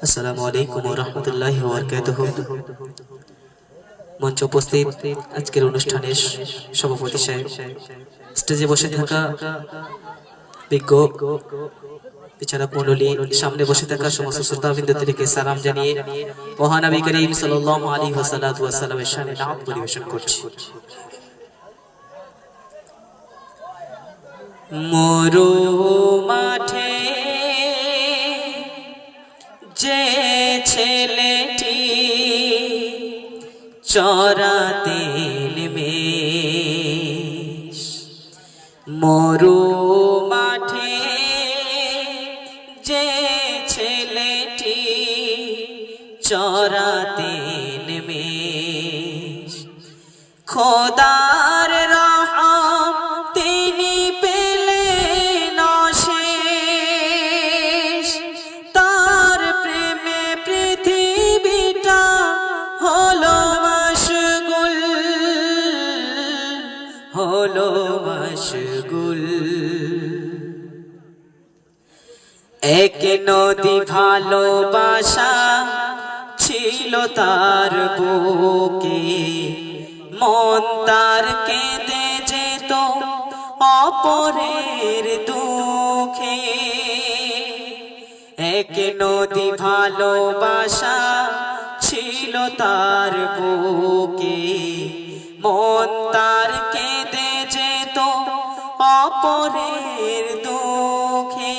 আসসালামু আলাইকুম ওয়া রাহমাতুল্লাহি ওয়া বারাকাতুহু। মঞ্চে উপস্থিত আজকের অনুষ্ঠানের সভাপতি সাহেব, স্টেজে বসে থাকা বিজ্ঞ বিচারক মণ্ডলী, সামনে বসে থাকা সমস্ত শ্রোতাবৃন্দদেরকে সালাম জানিয়ে মহান নবী করিম সাল্লাল্লাহু আলাইহি ওয়াসাল্লামের শানে নাত পরিবেশন করছি। মরু মাঠে যে ছেলেটি চরাতে নেমে, মরু মাঠে যে ছেলেটি চরাতে নেমে, খোদার রহম তিনি পেলেন অশেষ, তার প্রেমে পৃথিবীটা হলো মশগুল, হলো মশগুল। এক নদী ভালোবাসা ছিল তার বুকে, মন তার কেঁদে যেত অপরের দুঃখে। এক নদী ভালোবাসা ছিল তার বুকে, মন তার কেঁদে যেত অপরের দুঃখে।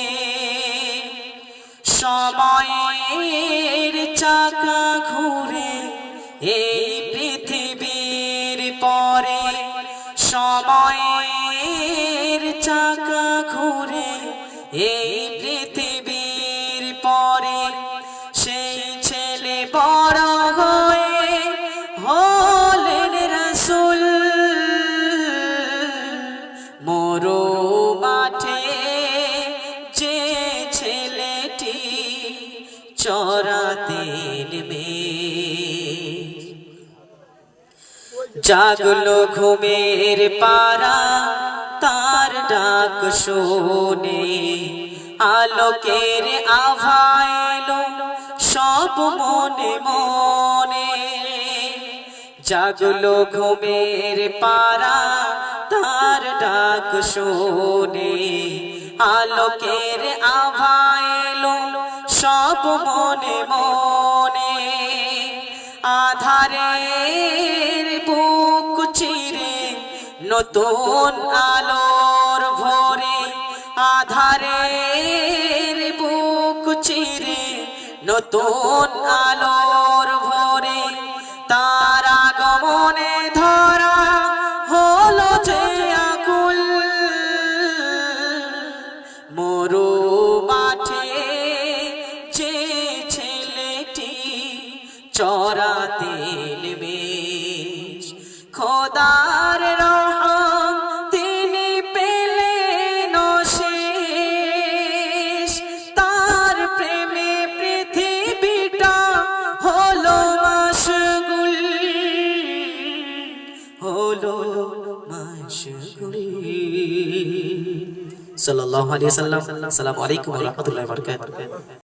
সময়ের চাকা ঘুরে এই পৃথিবীর পরে, সময়ের চাকা ঘুরে এই পৃথিবীর পরে, সেই ছেলে বড় হয়ে হলেন রাসূল। মরু মাঠে যে ছেলেটি চরাতে নেমে, জাগলো ঘুমের পারা তার ডাক শুনে, আলোকের আভা এলো সব মনে মনে। জাগলো ঘুমের পারা তার ডাক শুনে, আলোকের আভা এলো সব মনে মনে। আধারের বুক চিরে নতুন আলোর ভোরে, আধারের বুক চিরে নতুন আলোর ভোরে, তার আগমনে ধরা হলো যে আকুল। মরু মাঠে যে ছেলেটি চরাতে নেমে, খোদার রহম তিনি পেলেন অশেষ, তার প্রেমে পৃথিবীটা হলো মশগুল, হলো মশগুল। সাল্লাল্লাহু আলাইহি ওয়াসাল্লাম। আসসালামু আলাইকুম ওয়া রাহমাতুল্লাহি ওয়া বারাকাতুহু।